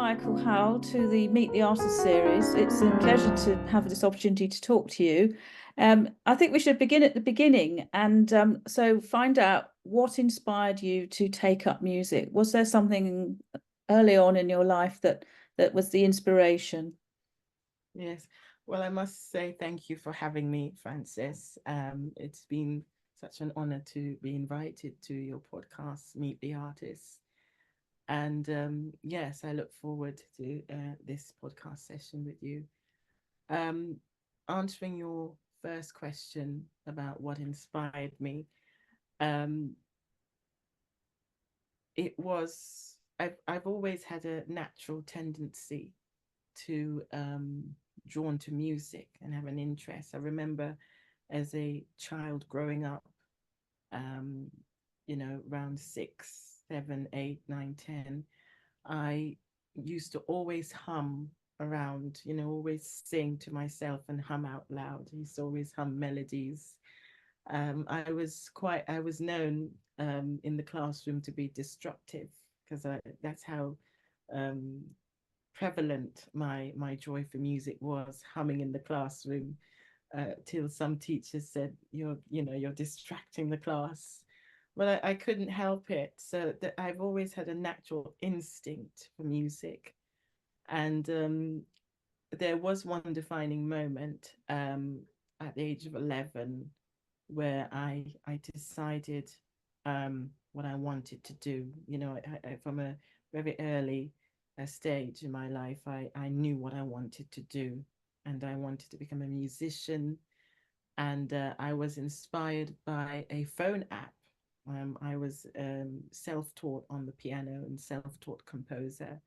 Michael Howell to the Meet the Artist series. It's a pleasure to have this opportunity to talk to you. I think we should begin at the beginning and so find out what inspired you to take up music. Was there something early on in your life that was the inspiration? Yes. Well, I must say thank you for having me, Frances. It's been such an honor to be invited to your podcast, Meet the Artists. And yes, I look forward to this podcast session with you. Um, Answering your first question about what inspired me, um, I've always had a natural tendency to drawn to music and have an interest. I remember as a child growing up, um, around 6, 7, 8, 9, 10, I used to always hum around, always sing to myself and hum out loud. I used to always hum melodies. I was known in the classroom to be disruptive because that's how um, prevalent my joy for music was, humming in the classroom, till some teachers said you're distracting the class. Well, I couldn't help it. So that I've always had a natural instinct for music, and there was one defining moment at the age of 11 where I decided what I wanted to do. From a very early stage in my life, I knew what I wanted to do, and I wanted to become a musician. And I was inspired by a phone app. I was self-taught on the piano and self-taught composer,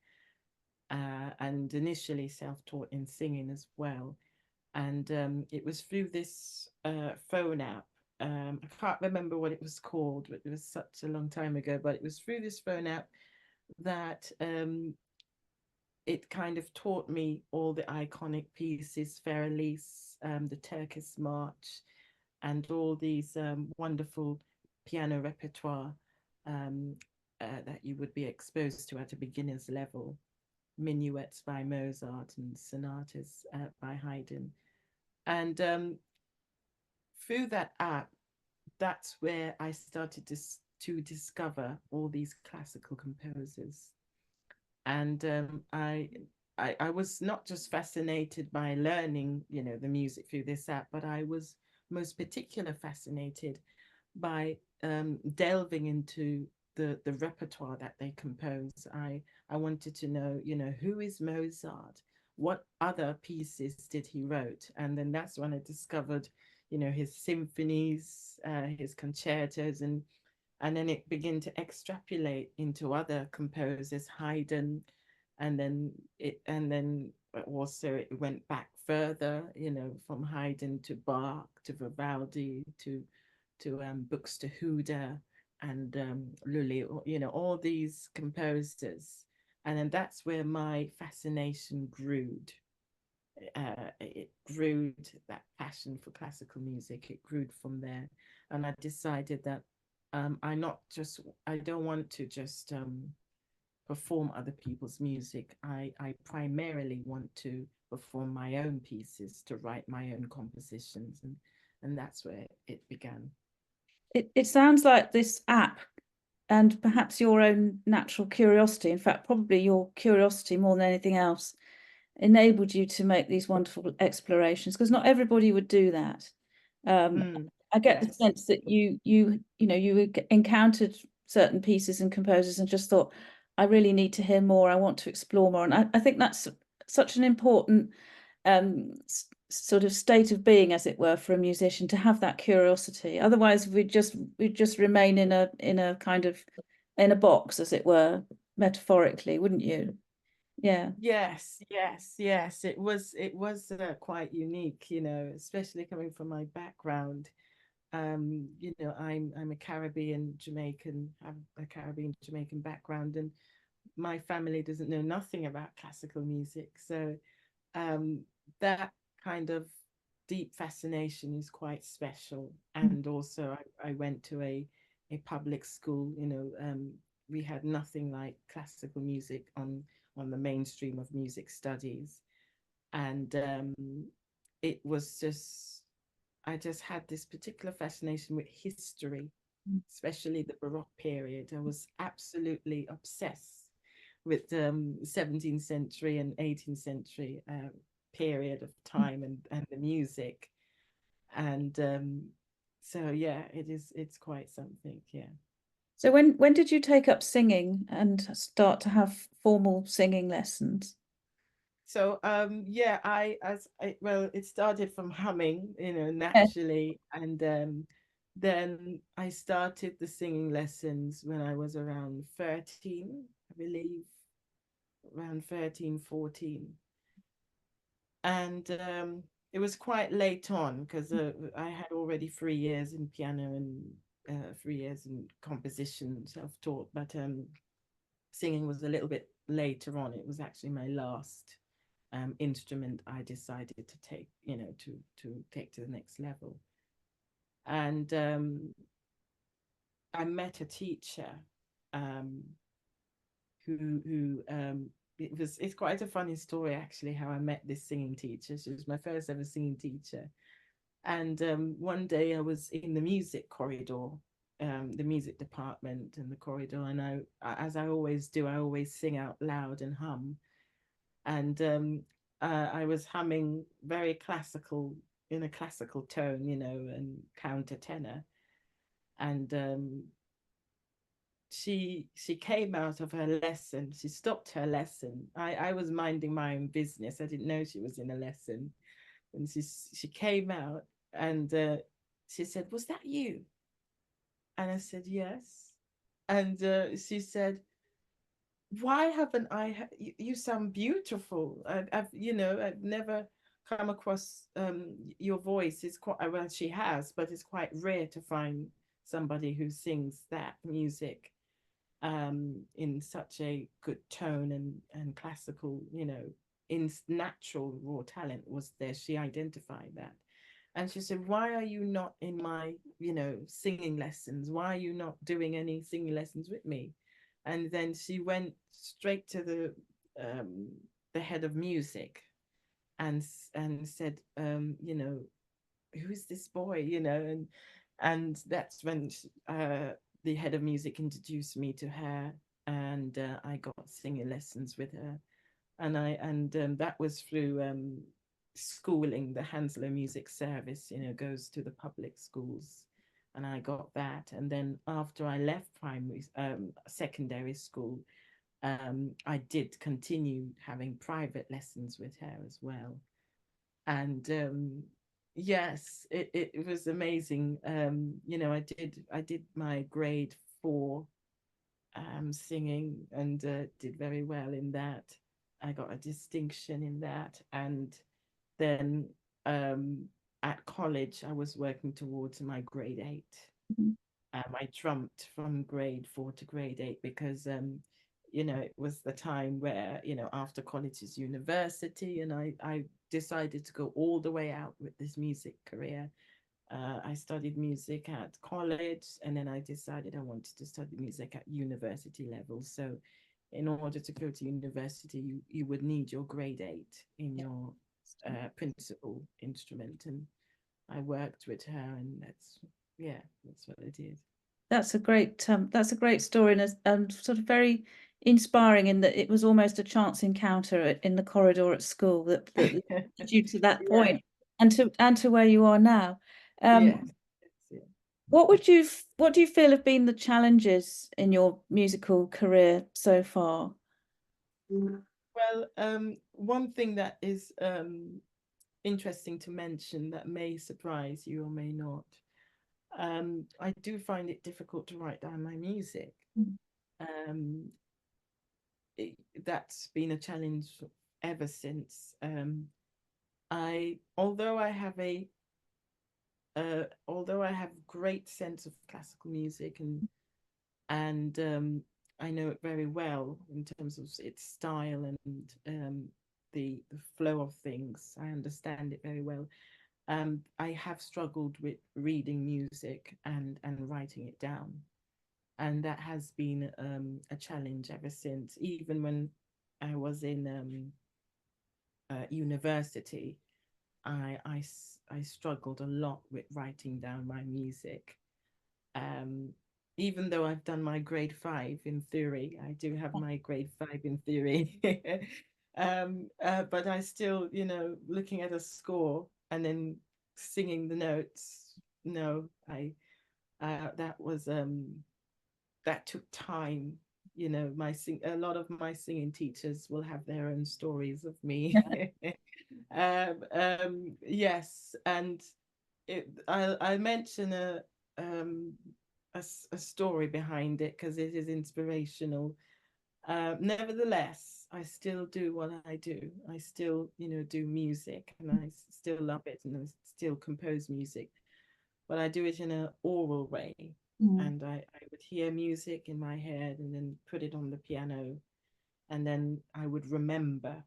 and initially self-taught in singing as well. And it was through this phone app. I can't remember what it was called, but it was such a long time ago. But it was through this phone app that it kind of taught me all the iconic pieces, Feralise, the Turkish March, and all these wonderful piano repertoire that you would be exposed to at a beginner's level, minuets by Mozart and sonatas by Haydn. And through that app, that's where I started to discover all these classical composers. And I was not just fascinated by learning, the music through this app, but I was most particular fascinated by delving into the repertoire that they compose. I wanted to know, who is Mozart? What other pieces did he wrote? And then that's when I discovered, his symphonies, his concertos, and then it began to extrapolate into other composers, Haydn, and then also it went back further, from Haydn to Bach to Vivaldi to Buxtehude and Lully, all these composers. And then that's where my fascination grew. It grew, that passion for classical music. It grew from there, and I decided that I don't want to just perform other people's music. I primarily want to perform my own pieces, to write my own compositions, and that's where it began. It sounds like this app and perhaps your own natural curiosity, in fact, probably your curiosity more than anything else, enabled you to make these wonderful explorations, because not everybody would do that. I get the Yes. sense that you encountered certain pieces and composers and just thought, I really need to hear more. I want to explore more, and I think that's such an important sort of state of being, as it were, for a musician, to have that curiosity. Otherwise, we'd just remain in a kind of in a box, as it were, metaphorically, wouldn't you? Yeah. Yes, yes, yes. It was quite unique, especially coming from my background. I'm a Caribbean Jamaican, have a Caribbean Jamaican background, and my family doesn't know nothing about classical music. So um, that kind of deep fascination is quite special. And also, I went to a public school. We had nothing like classical music on the mainstream of music studies. And it was just, I just had this particular fascination with history, especially the Baroque period. I was absolutely obsessed with the 17th century and 18th century period of time, and the music. And so yeah, it's quite something, yeah. So when did you take up singing and start to have formal singing lessons? So yeah, well, it started from humming, Yeah. naturally, and then I started the singing lessons when I was around 13, I believe, around 13, 14. And it was quite late on, because I had already 3 years in piano and 3 years in composition, self-taught, but singing was a little bit later on. It was actually my last instrument I decided to take, to take to the next level. And I met a teacher um, who it's quite a funny story, actually, how I met this singing teacher. She was my first ever singing teacher. And one day I was in the music corridor, the music department in the corridor, and as I always do, I always sing out loud and hum. And I was humming very classical, in a classical tone, and countertenor. And she came out of her lesson. She stopped her lesson. I was minding my own business. I didn't know she was in a lesson. And she came out, and she said, "Was that you?" And I said, "Yes." And she said, "Why haven't you sound beautiful. I've never come across your voice. It's quite, well, she has, but it's quite rare to find somebody who sings that music in such a good tone, and classical, in natural raw talent was there." She identified that. And she said, "Why are you not in my, singing lessons? Why are you not doing any singing lessons with me?" And then she went straight to the head of music, and said, "Who's this boy?" And that's when the head of music introduced me to her, and I got singing lessons with her. And that was through schooling. The Hanslow Music Service, goes to the public schools, and I got that. And then after I left secondary school, I did continue having private lessons with her as well. And yes, it was amazing. I did my grade 4 singing, and did very well in that. I got a distinction in that. And then at college, I was working towards my grade 8. Mhm. I trumped from grade 4 to grade 8, because it was the time where, after college is university, and I decided to go all the way out with this music career. I studied music at college, and then I decided I wanted to study music at university level. So in order to go to university, you would need your grade 8 in your principal instrument. And I worked with her, and that's what I did. That's a great story, and sort of very inspiring in that it was almost a chance encounter in the corridor at school that led you to that Yeah, point, and to where you are now. yes, yeah. What do you feel have been the challenges in your musical career so far? Well, one thing that is interesting to mention, that may surprise you or may not, I do find it difficult to write down my music. Mm. Um, it, that's been a challenge ever since. Although I have although I have great sense of classical music, and I know it very well in terms of its style, and the flow of things. I understand it very well. I have struggled with reading music and writing it down, and that has been a challenge ever since. Even when I was in university, I struggled a lot with writing down my music. Um, Even though I've done my grade 5 in theory, I do have my grade 5 in theory. But I still, looking at a score and then singing the notes. No, I that was that took time. A lot of my singing teachers will have their own stories of me. Yes, and I'll mention um, a story behind it because it is inspirational. Nevertheless, I still do what I do. I still, do music, and I still love it, and I still compose music, but I do it in an oral way. Mm. And I would hear music in my head and then put it on the piano, and then I would remember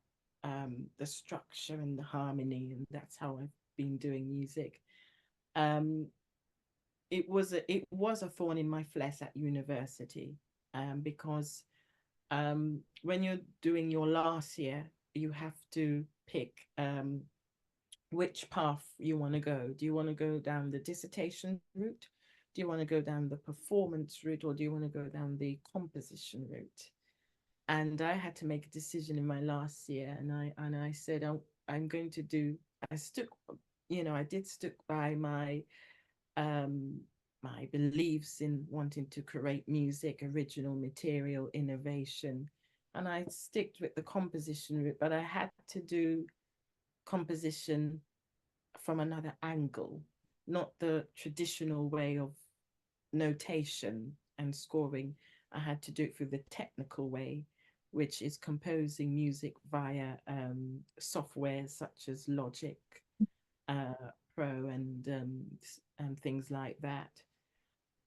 the structure and the harmony, and that's how I've been doing music. Um, it was a thorn in my flesh at university, because when you're doing your last year, you have to pick which path you want to go. Do you want to go down the dissertation route? Do you want to go down the performance route, or do you want to go down the composition route? And I had to make a decision in my last year, and I said, I'm going to do. I stuck, I did stick by um, my beliefs in wanting to create music, original material, innovation, and I sticked with the composition route. But I had to do composition from another angle, not the traditional way of notation and scoring. I had to do it through the technical way, which is composing music via software such as Logic uh, Pro and things like that,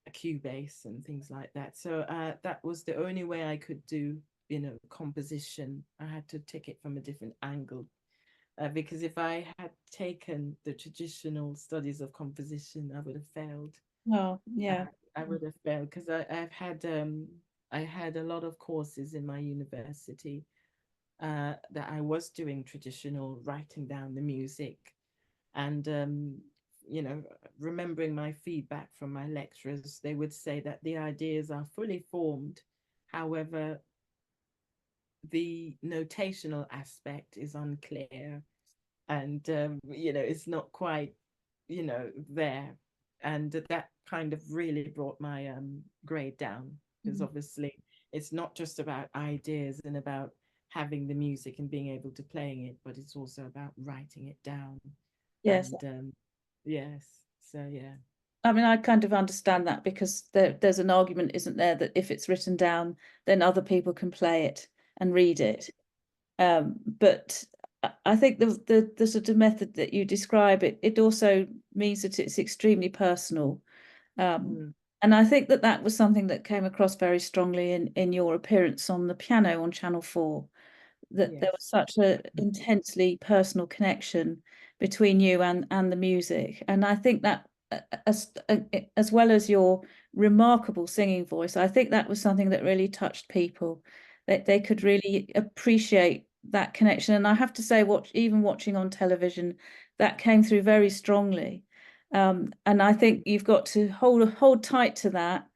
a Cubase and things like that. So that was the only way I could do, composition. I had to take it from a different angle, because if I had taken the traditional studies of composition, I would have failed. Oh, I, yeah. I would have failed because I had a lot of courses in my university that I was doing traditional writing down the music, and you know remembering my feedback from my lecturers, they would say that the ideas are fully formed, however the notational aspect is unclear, and it's not quite there, and that kind of really brought my grade down, because Mm. obviously it's not just about ideas and about having the music and being able to playing it, but it's also about writing it down. Yes. And yes, so yeah. I mean, I kind of understand that because there's an argument, isn't there, that if it's written down, then other people can play it and read it. But I think the sort of method that you describe, it also means that it's extremely personal. Um, Mm, and I think that was something that came across very strongly in your appearance on the piano on Channel 4, that there was yes. such a intensely personal connection between you and the music. And I think that as well as your remarkable singing voice, I think that was something that really touched people, that they could really appreciate that connection. And I have to say, even watching on television, that came through very strongly. And I think you've got to hold tight to that.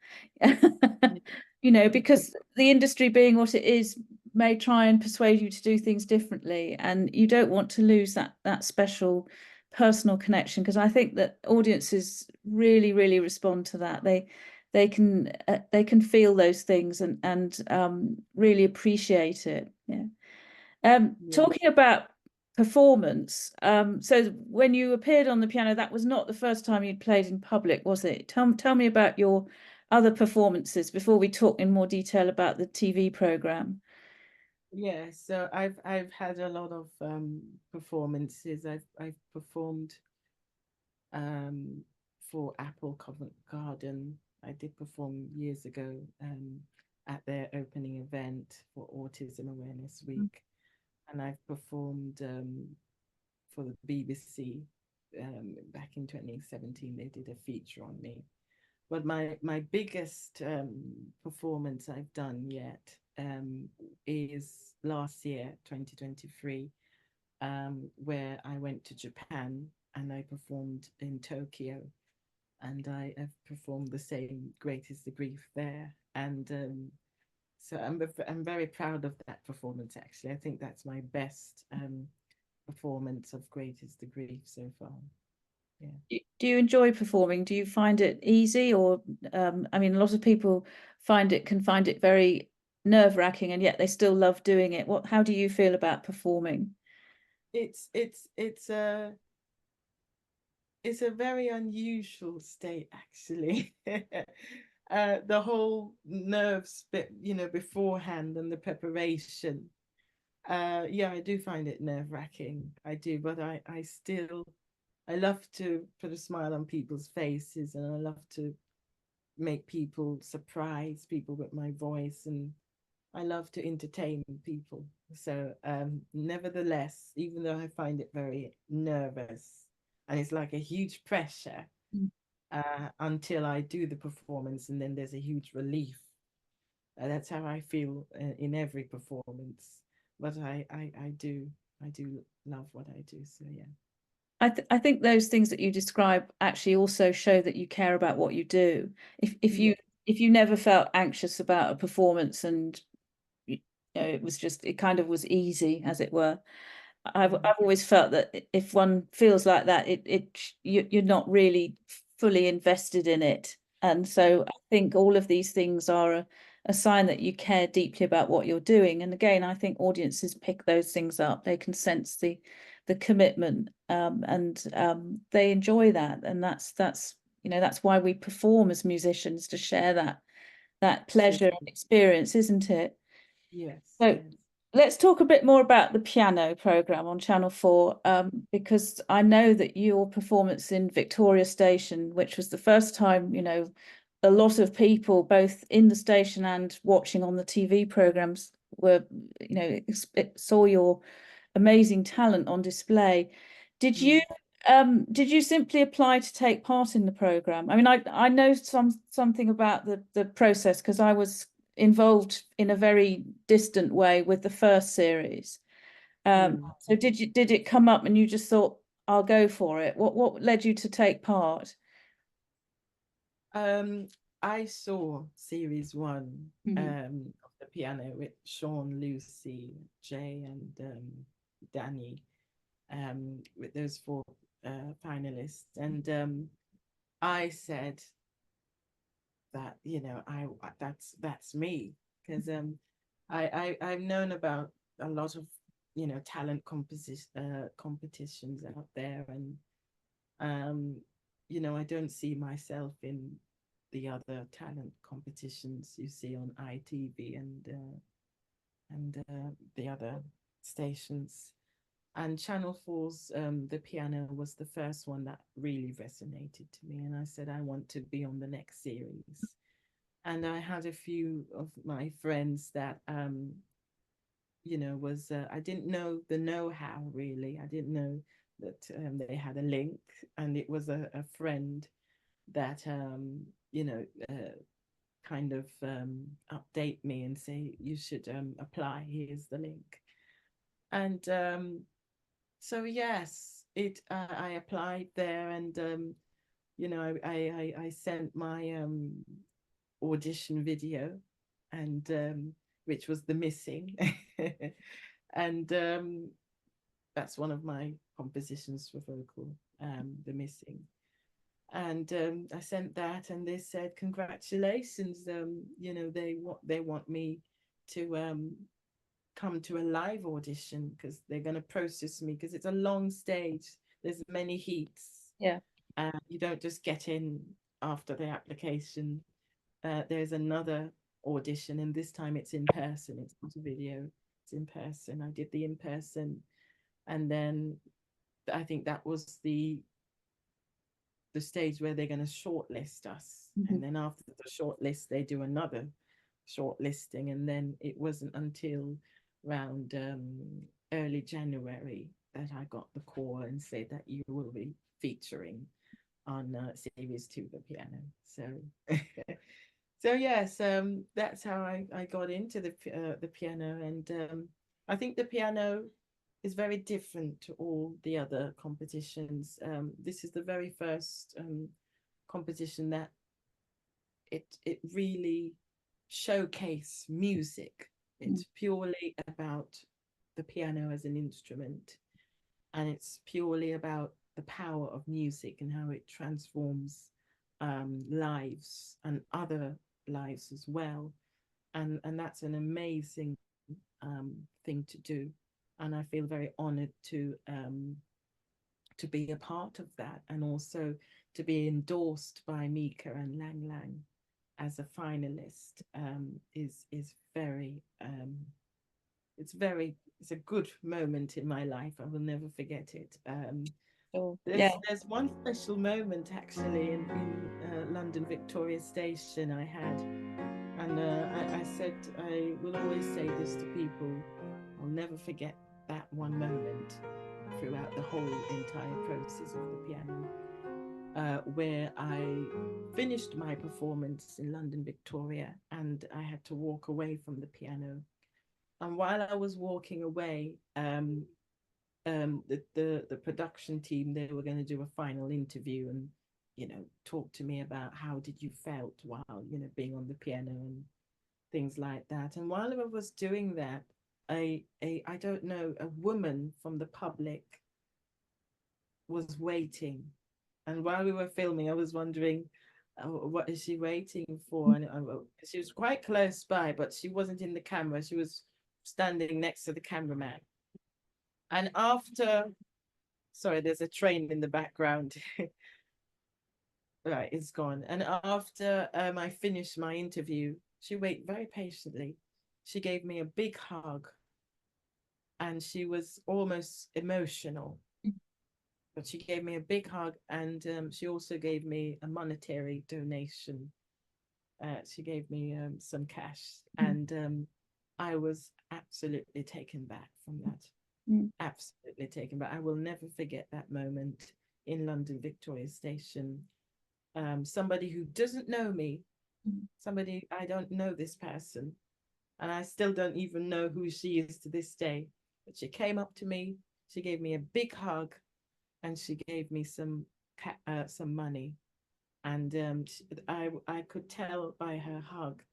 Because the industry being what it is may try and persuade you to do things differently, and you don't want to lose that special personal connection, because I think that audiences really, really respond to that. They can feel those things and really appreciate it. Yeah. Yeah. Talking about performance, so when you appeared on the piano, that was not the first time you'd played in public, was it? Tell me about your other performances before we talk in more detail about the TV program. Yeah, so I've had a lot of performances. I've performed um for Apple Covent Garden. I did perform years ago at their opening event for Autism Awareness Week, and I've performed for the BBC back in 2017. They did a feature on me. But my biggest performance I've done yet is last year, 2023, where I went to Japan and I performed in Tokyo, and I have performed the same Great is the Grief there. And so I'm very proud of that performance, actually. I think that's my best performance of Great is the Grief so far. Yeah. Do you enjoy performing? Do you find it easy, or I mean, a lot of people can find it very nerve-wracking, and yet they still love doing it. How do you feel about performing? It's it's a very unusual state, actually. The whole nerves bit, beforehand and the preparation. Yeah, I do find it nerve-wracking. I do, but I love to put a smile on people's faces, and I love to make people surprise people with my voice, and I love to entertain people. So, nevertheless, even though I find it very nervous and it's like a huge pressure, until I do the performance, and then there's a huge relief. That's how I feel in every performance. But I do love what I do. So yeah. I think those things that you describe actually also show that you care about what you do. Yeah. If you never felt anxious about a performance, and it kind of was easy, as it were. I've always felt that if one feels like that, you're not really fully invested in it. And so I think all of these things are a sign that you care deeply about what you're doing. And again, I think audiences pick those things up. They can sense the commitment, and they enjoy that. And that's that's why we perform as musicians, to share that pleasure and Absolutely. experience, isn't it? Yes, So yes. let's talk a bit more about the piano program on Channel 4, because I know that your performance in Victoria Station, which was the first time, a lot of people, both in the station and watching on the TV programs, were, saw your amazing talent on display. Did you Mm. simply apply to take part in the program? I mean, I know something about the process, because I was involved in a very distant way with the first series. Mm. So did it come up and you just thought, I'll go for it? What led you to take part? Um, I saw series one Mhm. of the piano with Sean, Lucy, Jay, and Danny, with those four finalists, and I said that that's me, because I've known about a lot of talent composition competitions out there, and I don't see myself in the other talent competitions you see on ITV and the other stations. And Channel 4's The Piano was the first one that really resonated to me. And I said, I want to be on the next series. And I had a few of my friends that, was, I didn't know the know-how really. I didn't know that they had a link. And it was a friend that, kind of update me and say, you should apply, here's the link. And so yes, it I applied there, and I sent my audition video, and which was The Missing. And that's one of my compositions for vocal, The Missing. And I sent that, and they said, congratulations, they want me to come to a live audition, because they're going to process me, because it's a long stage, there's many heats. Yeah. You don't just get in after the application. There's another audition, and this time it's in person, it's not a video, it's in person. I did the in person, and then I think that was the stage where they're going to shortlist us. And Mhm. then after the shortlist, they do another shortlisting. And then it wasn't until around early January that I got the call and said that you will be featuring on series two, The Piano. So So yes, that's how I got into the piano, and I think the piano is very different to all the other competitions. This is the very first competition that it really showcase music. Mm. It's purely about the piano as an instrument, and it's purely about the power of music and how it transforms lives and other lives as well. And that's an amazing thing to do, and I feel very honored to be a part of that, and also to be endorsed by Mika and Lang Lang as a finalist is very it's a good moment in my life. I will never forget it. Sure. Yeah. There's one special moment actually in London Victoria Station I had, and I said I will always say this to people. I'll never forget that one moment throughout the whole entire process of the piano, where I finished my performance in London Victoria, and I had to walk away from the piano. And while I was walking away, the production team, they were going to do a final interview and talk to me about how did you felt while being on the piano and things like that. And while I was doing that, I don't know, a woman from the public was waiting. And while we were filming, I was wondering, what is she waiting for? And she was quite close by, but she wasn't in the camera. She was standing next to the cameraman. And after, sorry, there's a train in the background. Right, it's gone. And after I finished my interview, she waited very patiently. She gave me a big hug, and she was almost emotional. But she gave me a big hug, and she also gave me a monetary donation. She gave me some cash, Mm. and I was absolutely taken back from that. Mm. Absolutely taken back. I will never forget that moment in London Victoria Station. Somebody who doesn't know me, Mm. somebody I don't know this person, and I still don't even know who she is to this day. But she came up to me, she gave me a big hug, and she gave me some money. And I could tell by her hug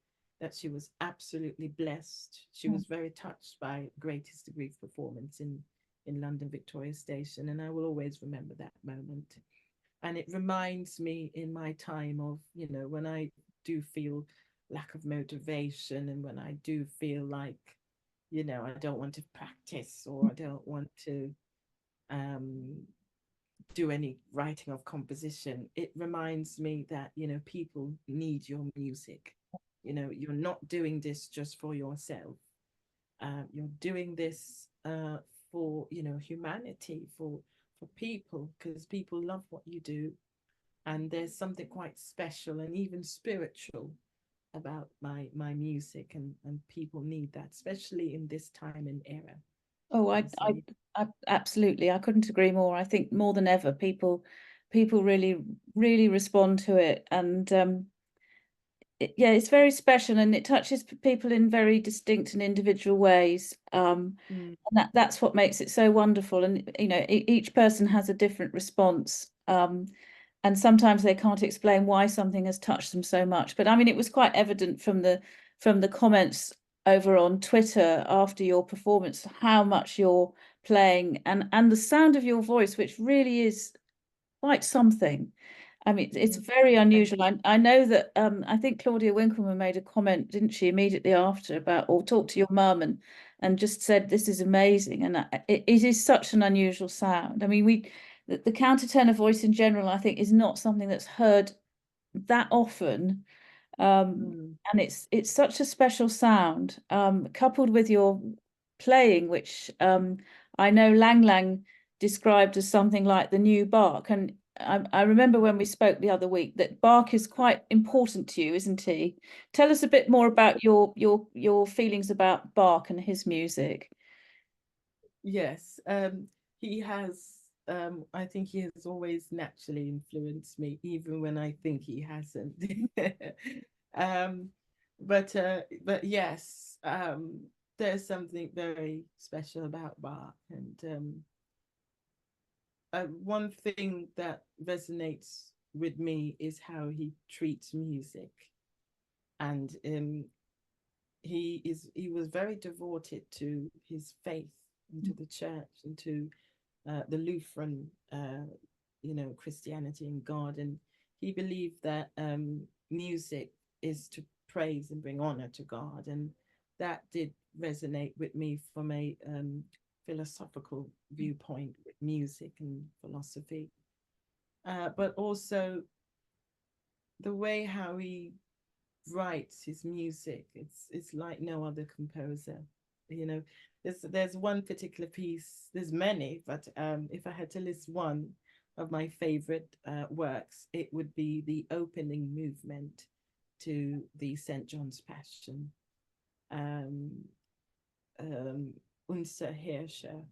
that she was absolutely blessed. She Mm. was very touched by Greatest Degree of Performance in London Victoria Station, and I will always remember that moment. And it reminds me in my time of, when I do feel lack of motivation, and when I do feel like, I don't want to practice, or I don't want to um, do any writing of composition. It reminds me that, people need your music. You're not doing this just for yourself. You're doing this for, humanity, for people, because people love what you do. And there's something quite special and even spiritual about my music, and people need that, especially in this time and era. Oh, So yeah. I absolutely, I couldn't agree more. I think more than ever, people really, really respond to it, and yeah, it's very special, and it touches people in very distinct and individual ways. Mm, And that's what makes it so wonderful. And each person has a different response. And sometimes they can't explain why something has touched them so much. But I mean, it was quite evident from the comments over on Twitter after your performance how much you're playing, and the sound of your voice, which really is quite something. I mean, it's mm, very thank unusual. you. I know that I think Claudia Winkleman made a comment, didn't she, immediately after about, or talked to your mum and just said this is amazing, and it is such an unusual sound. I mean, the countertenor voice in general, I think, is not something that's heard that often, Mm. and it's such a special sound, coupled with your playing, which I know Lang Lang described as something like the new Bach. And I remember when we spoke the other week that Bach is quite important to you, isn't he? Tell us a bit more about your feelings about Bach and his music. Yes, he has. I think he has always naturally influenced me, even when I think he hasn't. um, but yes, there's something very special about Bach, and one thing that resonates with me is how he treats music, and he was very devoted to his faith and to the church and to the Lutheran, Christianity and God, and he believed that music is to praise and bring honor to God, and that did resonate with me from a philosophical viewpoint with music and philosophy, but also the way how he writes his music. It's like no other composer. You know, there's one particular piece. There's many, but if I had to list one of my favorite works, it would be the opening movement to the St. John's Passion. Um, Unser Herrscher.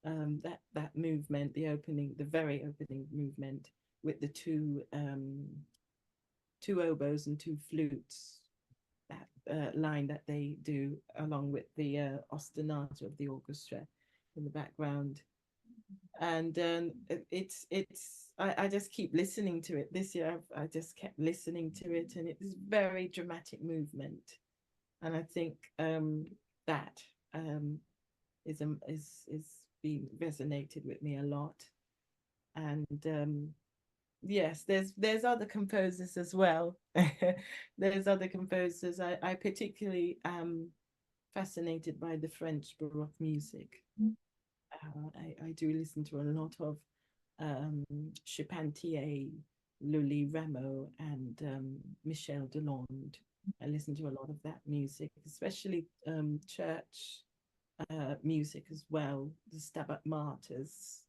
That movement, the very opening movement with the two oboes and two flutes, that line that they do along with the ostinato of the orchestra in the background. And I just keep listening to it. This year I just kept listening to it, and it's very dramatic movement. And I think that is being resonated with me a lot. And yes, there's other composers as well. There's other composers. I particularly am fascinated by the French Baroque music. I do listen to a lot of Charpentier, Lully Rameau, and Michel Delande. I listen to a lot of that music, especially church music as well, the Stabat Maters,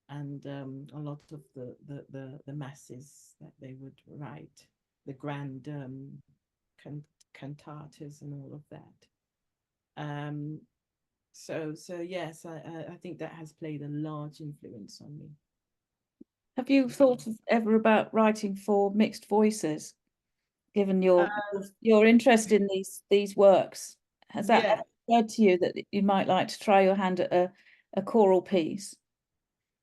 and a lot of the masses that they would write, the grand cantatas and all of that. So yes, I think that has played a large influence on me. Have you thought ever about writing for mixed voices, given your interest in these works? Has that Yeah, ever occurred to you that you might like to try your hand at a choral piece?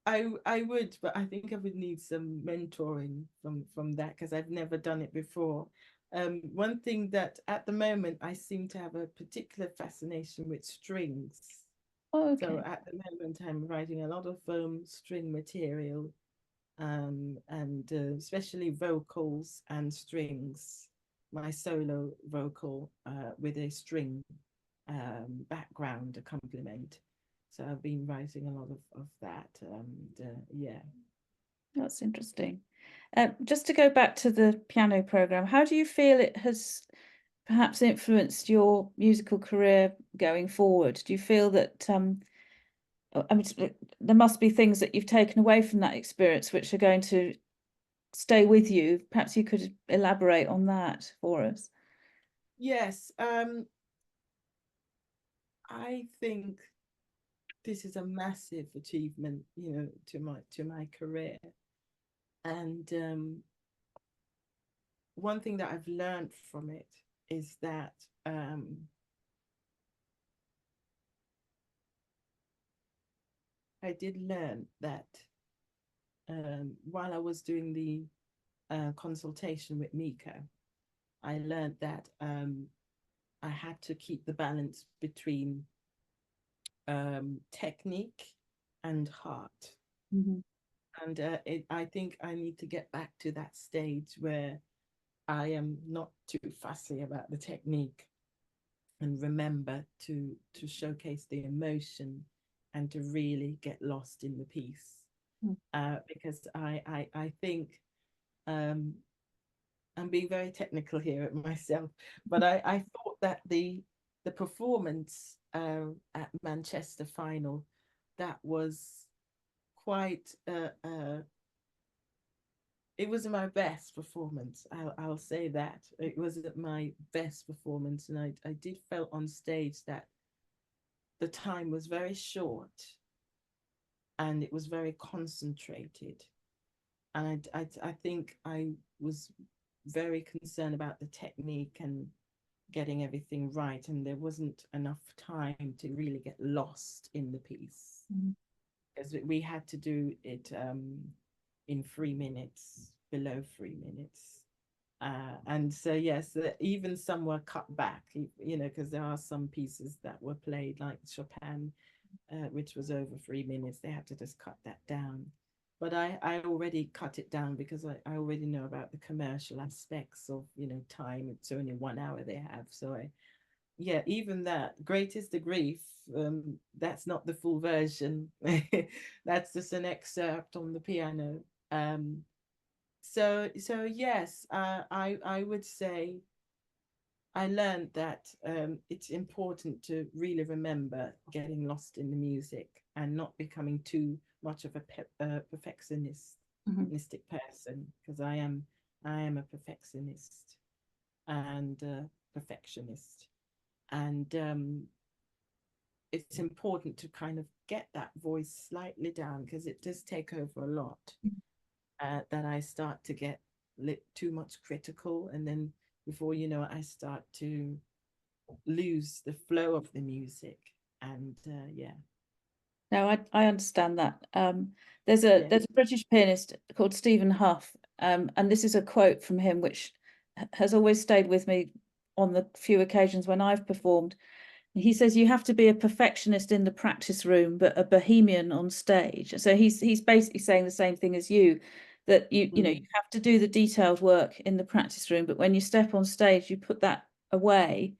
I would, but I think I would need some mentoring from that because I've never done it before. One thing that at the moment I seem to have a particular fascination with strings. Oh, So okay. at the moment I'm writing a lot of string material, and especially vocals and strings. My solo vocal with a string background accompaniment. So I've been writing a lot of that, and yeah. That's interesting. Just to go back to the piano program, how do you feel it has perhaps influenced your musical career going forward? Do you feel that I mean, there must be things that you've taken away from that experience which are going to stay with you? Perhaps you could elaborate on that for us. Yes, I think this is a massive achievement, to my career. And one thing that I've learned from it is that I did learn that while I was doing the consultation with Mika, I learned that I had to keep the balance between technique and heart. Mhm. And I think I need to get back to that stage where I am not too fussy about the technique and remember to showcase the emotion and to really get lost in the piece. Mm. Because I think I'm being very technical here at myself, but I thought that the performance at Manchester final, that was quite it wasn't my best performance. I'll say that it wasn't my best performance, and I did felt on stage that the time was very short and it was very concentrated, and I think I was very concerned about the technique and getting everything right, and there wasn't enough time to really get lost in the piece, because we had to do it in 3 minutes, below 3 minutes. And so, yes, even some were cut back, you know, because there are some pieces that were played, like Chopin, which was over 3 minutes. They had to just cut that down. But I already cut it down because I already know about the commercial aspects of, you know, time. It's only 1 hour they have. So yeah, even that, Great is the Grief, that's not the full version. That's just an excerpt on the piano. So yes, I would say I learned that it's important to really remember getting lost in the music and not becoming too much of a perfectionistic person, because I am a perfectionist and perfectionist, and it's important to kind of get that voice slightly down, because it does take over a lot. That I start to get too much critical, and then before you know it, I start to lose the flow of the music. And yeah. No, I understand that. Yeah. There's a British pianist called Stephen Huff, and this is a quote from him which has always stayed with me on the few occasions when I've performed. He says you have to be a perfectionist in the practice room, but a bohemian on stage. So he's basically saying the same thing as you, that you know, you have to do the detailed work in the practice room, but when you step on stage, you put that away,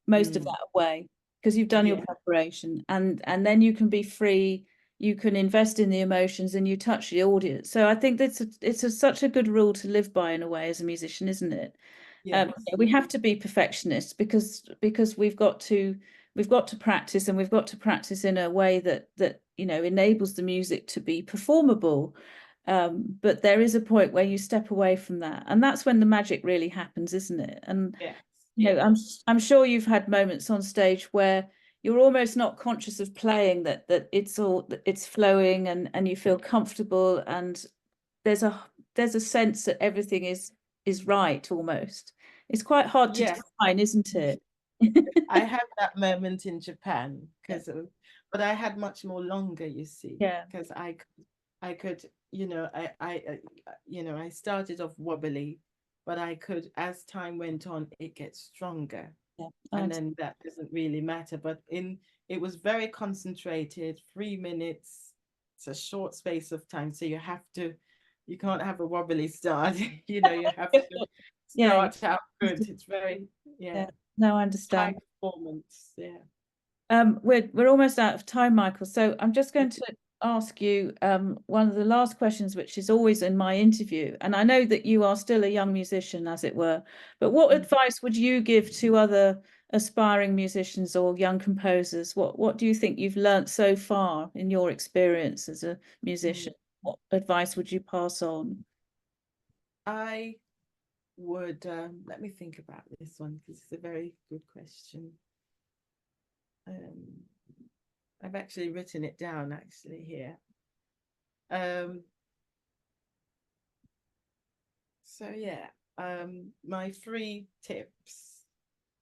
most of that away, because you've done your Yeah. preparation, and then you can be free, you can invest in the emotions, and you touch the audience. So I think that's such a good rule to live by in a way as a musician, isn't it? Yes. We have to be perfectionists because we've got to practice, and we've got to practice in a way that you know enables the music to be performable. But there is a point where you step away from that, and that's when the magic really happens, isn't it? And Yes. you know, Yeah. I'm sure you've had moments on stage where you're almost not conscious of playing, that it's flowing, and you feel comfortable, and there's a sense that everything is right almost. It's quite hard to Yes. define, isn't it? I had that moment in Japan, Yeah. because of, but I had much more longer, you see, Yeah. because I could, you know, you know, I started off wobbly, but I could, as time went on, it gets stronger, Yeah. and then that doesn't really matter. But it was very concentrated, 3 minutes. It's a short space of time, so you can't have a wobbly start. You know, you have to Yeah. start out good. It's very, yeah, Yeah. No, I high understand. performance. Yeah. We're almost out of time, Michael. So I'm just going to ask you one of the last questions, which is always in my interview. And I know that you are still a young musician, as it were, but what advice would you give to other aspiring musicians or young composers? What do you think you've learnt so far in your experience as a musician? What advice would you pass on? I would let me think about this one, because it's a very good question. Um, I've actually written it down actually here. So yeah, my 3 tips.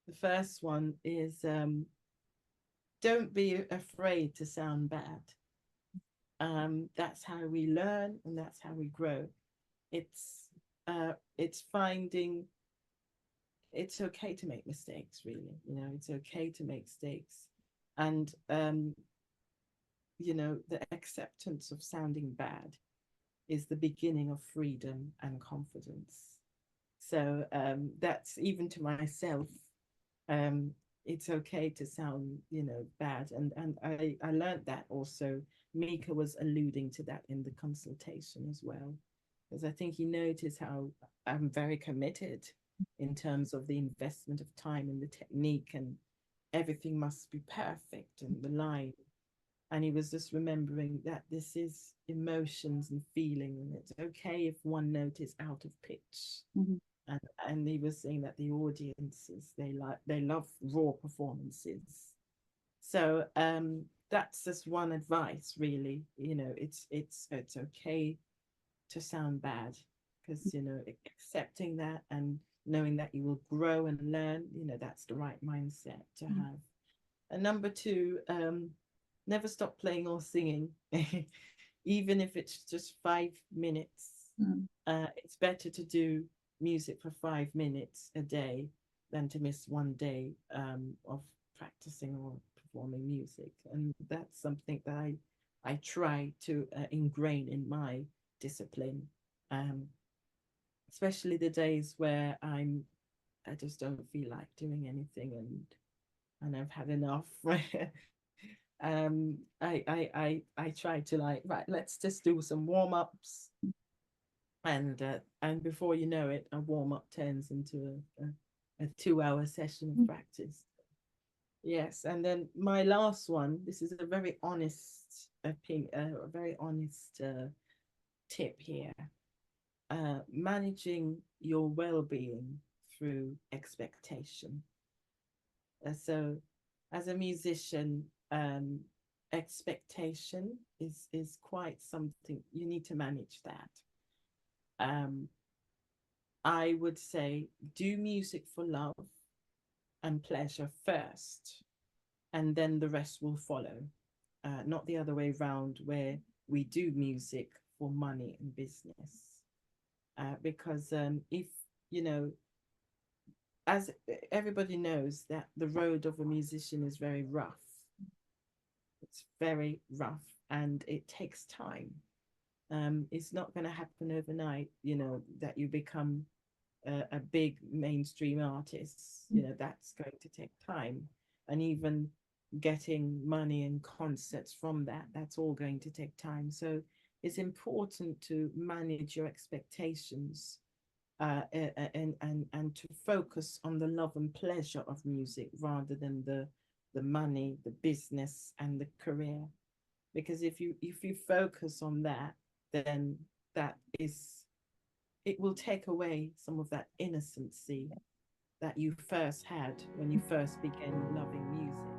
The first one is don't be afraid to sound bad. That's how we learn, and that's how we grow. It's finding it's okay to make mistakes, really. You know, it's okay to make mistakes. And you know, the acceptance of sounding bad is the beginning of freedom and confidence. So that's, even to myself, um, it's okay to sound, you know, bad. And I learned that also. Mika was alluding to that in the consultation as well, because I think he noticed how I'm very committed in terms of the investment of time in the technique, and everything must be perfect and the line. And he was just remembering that this is emotions and feeling, and it's okay if one note is out of pitch. Mhm. And he was saying that the audiences, they love raw performances. So that's just one advice, really. You know, it's okay to sound bad. because, you know, accepting that and knowing that you will grow and learn, you know, that's the right mindset to have. And number two, never stop playing or singing, even if it's just 5 minutes. It's better to do music for 5 minutes a day than to miss one day of practicing or performing music. And that's something that I try to ingrain in my discipline, um, especially the days where I just don't feel like doing anything and I've had enough. I try to like, right, let's just do some warm-ups, and before you know it, a warm-up turns into a 2 hour session of practice. Yes, and then my last one, this is a very honest opinion, a very honest tip here. Managing your well-being through expectation. So as a musician, expectation is quite something. You need to manage that. I would say do music for love and pleasure first, and then the rest will follow. Not the other way around, where we do music for money and business. Because if, you know, as everybody knows, that the road of a musician is very rough. It's very rough and it takes time. It's not going to happen overnight, you know, that you become a big mainstream artist. You know, that's going to take time. And even getting money and concerts from that, that's all going to take time. So it's important to manage your expectations, and to focus on the love and pleasure of music rather than the money, the business, and the career. Because if you focus on that, then that is, it will take away some of that innocency that you first had when you first began loving music.